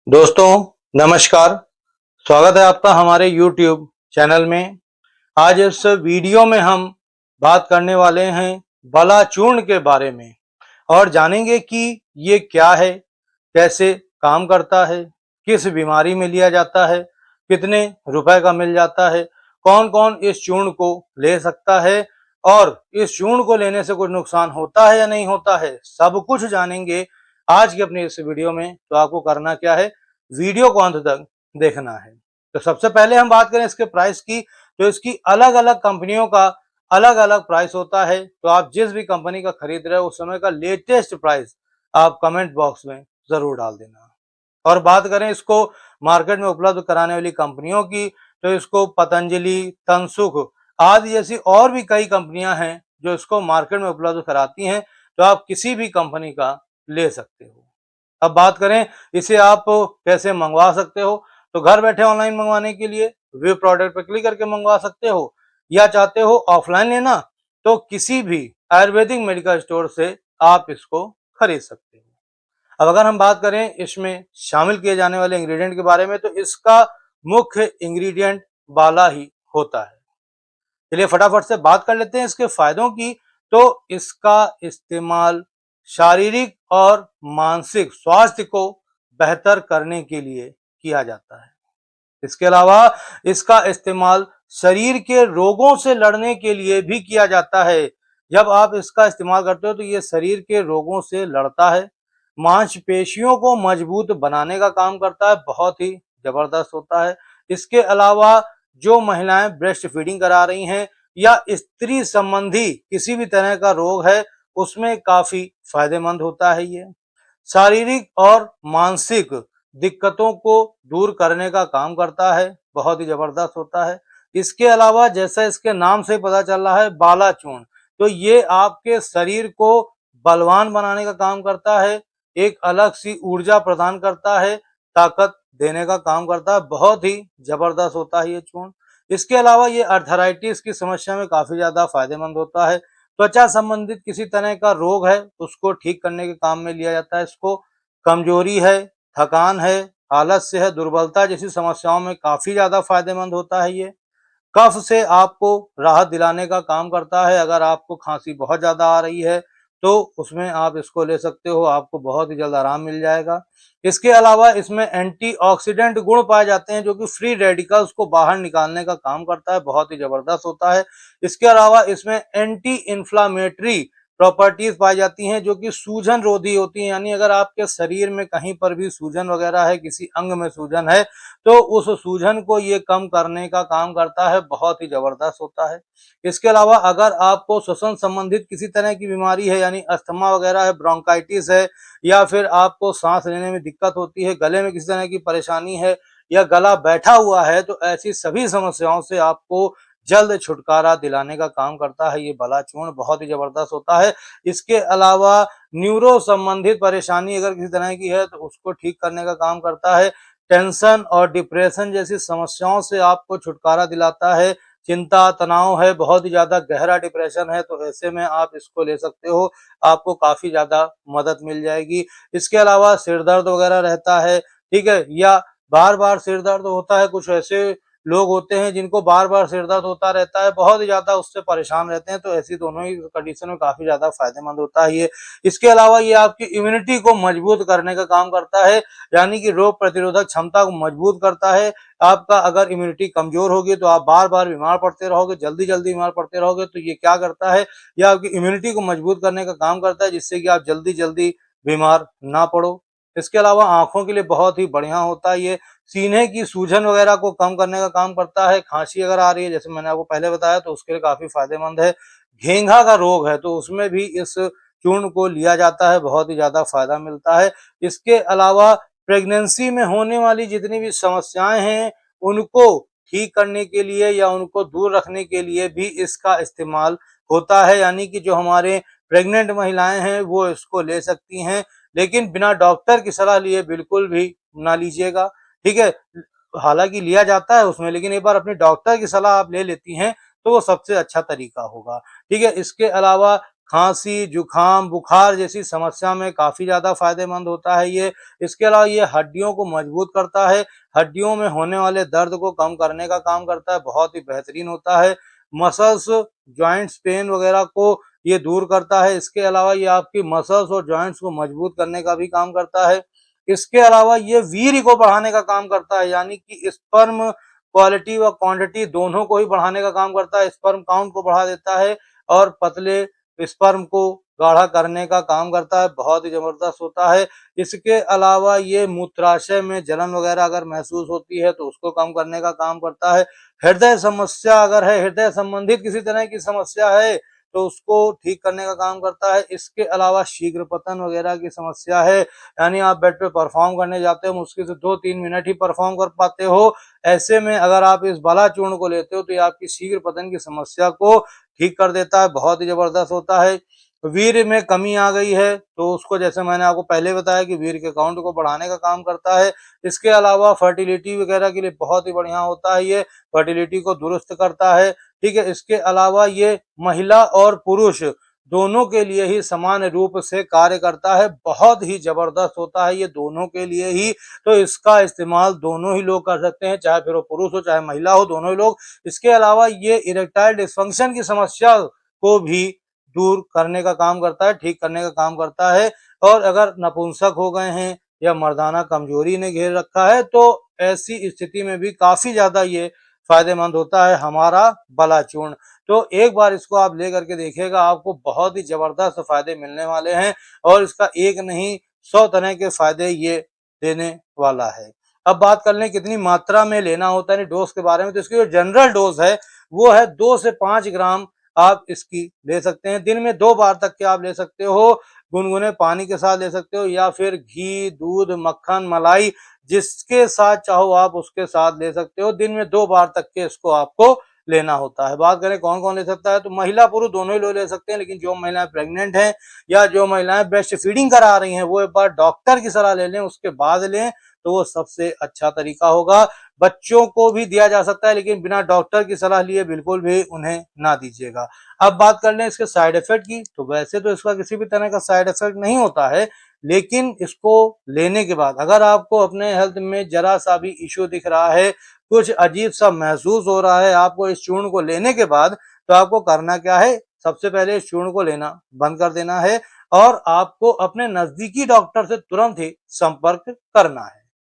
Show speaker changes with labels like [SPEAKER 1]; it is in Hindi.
[SPEAKER 1] दोस्तों नमस्कार। स्वागत है आपका हमारे YouTube चैनल में। आज इस वीडियो में हम बात करने वाले हैं बला चूर्ण के बारे में और जानेंगे कि ये क्या है, कैसे काम करता है, किस बीमारी में लिया जाता है, कितने रुपए का मिल जाता है, कौन कौन इस चूर्ण को ले सकता है और इस चूर्ण को लेने से कुछ नुकसान होता है या नहीं होता है, सब कुछ जानेंगे आज की अपनी इस वीडियो में। तो आपको करना क्या है, वीडियो को अंत तक देखना है। तो सबसे पहले हम बात करें इसके प्राइस की, तो इसकी अलग अलग कंपनियों का अलग अलग प्राइस होता है। तो आप जिस भी कंपनी का खरीद रहे हो उस समय का लेटेस्ट प्राइस आप कमेंट बॉक्स में जरूर डाल देना। और बात करें इसको मार्केट में उपलब्ध कराने वाली कंपनियों की, तो इसको पतंजलि, तनसुख आदि जैसी और भी कई कंपनियां हैं जो इसको मार्केट में उपलब्ध कराती हैं। तो आप किसी भी कंपनी का ले सकते हो। अब बात करें इसे आप कैसे मंगवा सकते हो, तो घर बैठे ऑनलाइन मंगवाने के लिए व्यू प्रोडक्ट पर क्लिक करके मंगवा सकते हो, या चाहते हो ऑफलाइन लेना तो किसी भी आयुर्वेदिक मेडिकल स्टोर से आप इसको खरीद सकते हो। अब अगर हम बात करें इसमें शामिल किए जाने वाले इंग्रेडिएंट के बारे में, तो इसका मुख्य इंग्रेडिएंट बाला ही होता है। चलिए फटाफट से बात कर लेते हैं इसके फायदों की। तो इसका इस्तेमाल शारीरिक और मानसिक स्वास्थ्य को बेहतर करने के लिए किया जाता है। इसके अलावा इसका इस्तेमाल शरीर के रोगों से लड़ने के लिए भी किया जाता है। जब आप इसका इस्तेमाल करते हो तो ये शरीर के रोगों से लड़ता है, मांसपेशियों को मजबूत बनाने का काम करता है, बहुत ही जबरदस्त होता है। इसके अलावा जो महिलाएं ब्रेस्ट फीडिंग करा रही हैं या स्त्री संबंधी किसी भी तरह का रोग है उसमें काफी फायदेमंद होता है। ये शारीरिक और मानसिक दिक्कतों को दूर करने का काम करता है, बहुत ही जबरदस्त होता है। इसके अलावा जैसा इसके नाम से पता चल रहा है बाला चूर्ण, तो ये आपके शरीर को बलवान बनाने का काम करता है, एक अलग सी ऊर्जा प्रदान करता है, ताकत देने का काम करता है, बहुत ही जबरदस्त होता है ये चूर्ण। इसके अलावा ये अर्थराइटिस की समस्या में काफी ज्यादा फायदेमंद होता है। त्वचा संबंधित किसी तरह का रोग है उसको ठीक करने के काम में लिया जाता है इसको। कमजोरी है, थकान है, आलस्य है, दुर्बलता जैसी समस्याओं में काफी ज्यादा फायदेमंद होता है ये। कफ से आपको राहत दिलाने का काम करता है। अगर आपको खांसी बहुत ज्यादा आ रही है तो उसमें आप इसको ले सकते हो, आपको बहुत ही जल्द आराम मिल जाएगा। इसके अलावा इसमें एंटीऑक्सीडेंट गुण पाए जाते हैं जो कि फ्री रेडिकल्स को बाहर निकालने का काम करता है, बहुत ही जबरदस्त होता है। इसके अलावा इसमें एंटी इंफ्लामेटरी प्रॉपर्टीज पाई जाती हैं जो कि सूजन रोधी होती हैं, यानी अगर आपके शरीर में कहीं पर भी सूजन वगैरह है, किसी अंग में सूजन है, तो उस सूजन को ये कम करने का काम करता है, बहुत ही जबरदस्त होता है। इसके अलावा अगर आपको श्वसन संबंधित किसी तरह की बीमारी है, यानी अस्थमा वगैरह है, ब्रोंकाइटिस है, या फिर आपको सांस लेने में दिक्कत होती है, गले में किसी तरह की परेशानी है या गला बैठा हुआ है, तो ऐसी सभी समस्याओं से आपको जल्द छुटकारा दिलाने का काम करता है ये बला चूर्ण, बहुत ही जबरदस्त होता है। इसके अलावा न्यूरो संबंधित परेशानी अगर किसी तरह की है तो उसको ठीक करने का काम करता है। टेंशन और डिप्रेशन जैसी समस्याओं से आपको छुटकारा दिलाता है। चिंता, तनाव है, बहुत ही ज्यादा गहरा डिप्रेशन है, तो ऐसे में आप इसको ले सकते हो, आपको काफी ज्यादा मदद मिल जाएगी। इसके अलावा सिर दर्द वगैरह रहता है, ठीक है, या बार बार सिर दर्द होता है, कुछ ऐसे लोग होते हैं जिनको बार बार सिर दर्द होता रहता है, बहुत ही ज्यादा उससे परेशान रहते हैं, तो ऐसी दोनों ही कंडीशन में काफी ज्यादा फायदेमंद होता है ये। इसके अलावा ये आपकी इम्यूनिटी को मजबूत करने का काम करता है, यानी कि रोग प्रतिरोधक क्षमता को मजबूत करता है। आपका अगर इम्यूनिटी कमजोर होगी तो आप बार बार बीमार पड़ते रहोगे, जल्दी जल्दी बीमार पड़ते रहोगे, तो ये क्या करता है, ये आपकी इम्यूनिटी को मजबूत करने का काम करता है, जिससे कि आप जल्दी जल्दी बीमार ना पड़ो। इसके अलावा आंखों के लिए बहुत ही बढ़िया होता है ये। सीने की सूजन वगैरह को कम करने का काम करता है। खांसी अगर आ रही है, जैसे मैंने आपको पहले बताया, तो उसके लिए काफी फायदेमंद है। घेंघा का रोग है तो उसमें भी इस चूर्ण को लिया जाता है, बहुत ही ज्यादा फायदा मिलता है। इसके अलावा प्रेगनेंसी में होने वाली जितनी भी समस्याएं हैं उनको ठीक करने के लिए या उनको दूर रखने के लिए भी इसका इस्तेमाल होता है, यानी कि जो हमारे प्रेग्नेंट महिलाएं हैं वो इसको ले सकती हैं, लेकिन बिना डॉक्टर की सलाह लिए बिल्कुल भी ना लीजिएगा, ठीक है। हालांकि लिया जाता है उसमें, लेकिन एक बार अपने डॉक्टर की सलाह आप ले लेती हैं तो वो सबसे अच्छा तरीका होगा, ठीक है। इसके अलावा खांसी, जुखाम, बुखार जैसी समस्या में काफी ज्यादा फायदेमंद होता है ये। इसके अलावा ये हड्डियों को मजबूत करता है, हड्डियों में होने वाले दर्द को कम करने का काम करता है, बहुत ही बेहतरीन होता है। मसल्स, जॉइंट्स पेन वगैरह को ये दूर करता है। इसके अलावा ये आपकी मसल्स और जॉइंट्स को मजबूत करने का भी काम करता है। इसके अलावा ये वीर्य को बढ़ाने का काम करता है, यानी कि स्पर्म क्वालिटी व क्वांटिटी दोनों को ही बढ़ाने का काम करता है। स्पर्म काउंट को बढ़ा देता है और पतले स्पर्म को गाढ़ा करने का काम करता है, बहुत ही जबरदस्त होता है। इसके अलावा ये मूत्राशय में जलन वगैरह अगर महसूस होती है तो उसको कम करने का काम करता है। हृदय समस्या अगर है, हृदय संबंधित किसी तरह की समस्या है तो उसको ठीक करने का काम करता है। इसके अलावा शीघ्र पतन वगैरह की समस्या है, यानी आप बेड पे परफॉर्म करने जाते हो, मुश्किल से 2-3 मिनट ही परफॉर्म कर पाते हो, ऐसे में अगर आप इस बाला चूर्ण को लेते हो तो ये आपकी शीघ्र पतन की समस्या को ठीक कर देता है, बहुत ही जबरदस्त होता है। वीर्य में कमी आ गई है तो उसको, जैसे मैंने आपको पहले बताया कि वीर्य के काउंट को बढ़ाने का काम करता है। इसके अलावा फर्टिलिटी वगैरह के लिए बहुत ही बढ़िया होता है, ये फर्टिलिटी को दुरुस्त करता है। ठीक है, इसके अलावा ये महिला और पुरुष दोनों के लिए ही समान रूप से कार्य करता है, बहुत ही जबरदस्त होता है ये दोनों के लिए ही। तो इसका इस्तेमाल दोनों ही लोग कर सकते हैं, चाहे फिर वो पुरुष हो चाहे महिला हो, दोनों ही लोग। इसके अलावा ये इरेक्टाइल डिस्फंक्शन की समस्या को भी दूर करने का काम करता है, ठीक करने का काम करता है। और अगर नपुंसक हो गए हैं या मर्दाना कमजोरी ने घेर रखा है तो ऐसी स्थिति में भी काफी ज्यादा ये फायदेमंद होता है हमारा बला चूर्ण। तो एक बार इसको आप लेकर के देखिएगा, आपको बहुत ही जबरदस्त फायदे मिलने वाले हैं और इसका एक नहीं 100 तरह के फायदे ये देने वाला है। अब बात कर लें कितनी मात्रा में लेना होता है डोज के बारे में, तो इसकी जो जनरल डोज है वो है 2 से 5 ग्राम आप इसकी ले सकते हैं। दिन में 2 बार तक के आप ले सकते हो, गुनगुने पानी के साथ ले सकते हो या फिर घी, दूध, मक्खन, मलाई जिसके साथ चाहो आप उसके साथ ले सकते हो। दिन में 2 बार तक के इसको आपको लेना होता है। बात करें कौन कौन ले सकता है, तो महिला पुरुष दोनों ही लोग ले सकते हैं, लेकिन जो महिलाएं प्रेग्नेंट हैं या जो महिलाएं ब्रेस्ट फीडिंग करा रही हैं वो एक बार डॉक्टर की सलाह ले लें, उसके बाद लें तो वो सबसे अच्छा तरीका होगा। बच्चों को भी दिया जा सकता है लेकिन बिना डॉक्टर की सलाह लिए बिल्कुल भी उन्हें ना दीजिएगा। अब बात कर लें इसके साइड इफेक्ट की, तो वैसे तो इसका किसी भी तरह का साइड इफेक्ट नहीं होता है, लेकिन इसको लेने के बाद अगर आपको अपने हेल्थ में जरा सा भी इश्यू दिख रहा है, कुछ अजीब सा महसूस हो रहा है आपको इस चूर्ण को लेने के बाद, तो आपको करना क्या है, सबसे पहले इस चूर्ण को लेना बंद कर देना है और आपको अपने नजदीकी डॉक्टर से तुरंत ही संपर्क करना है।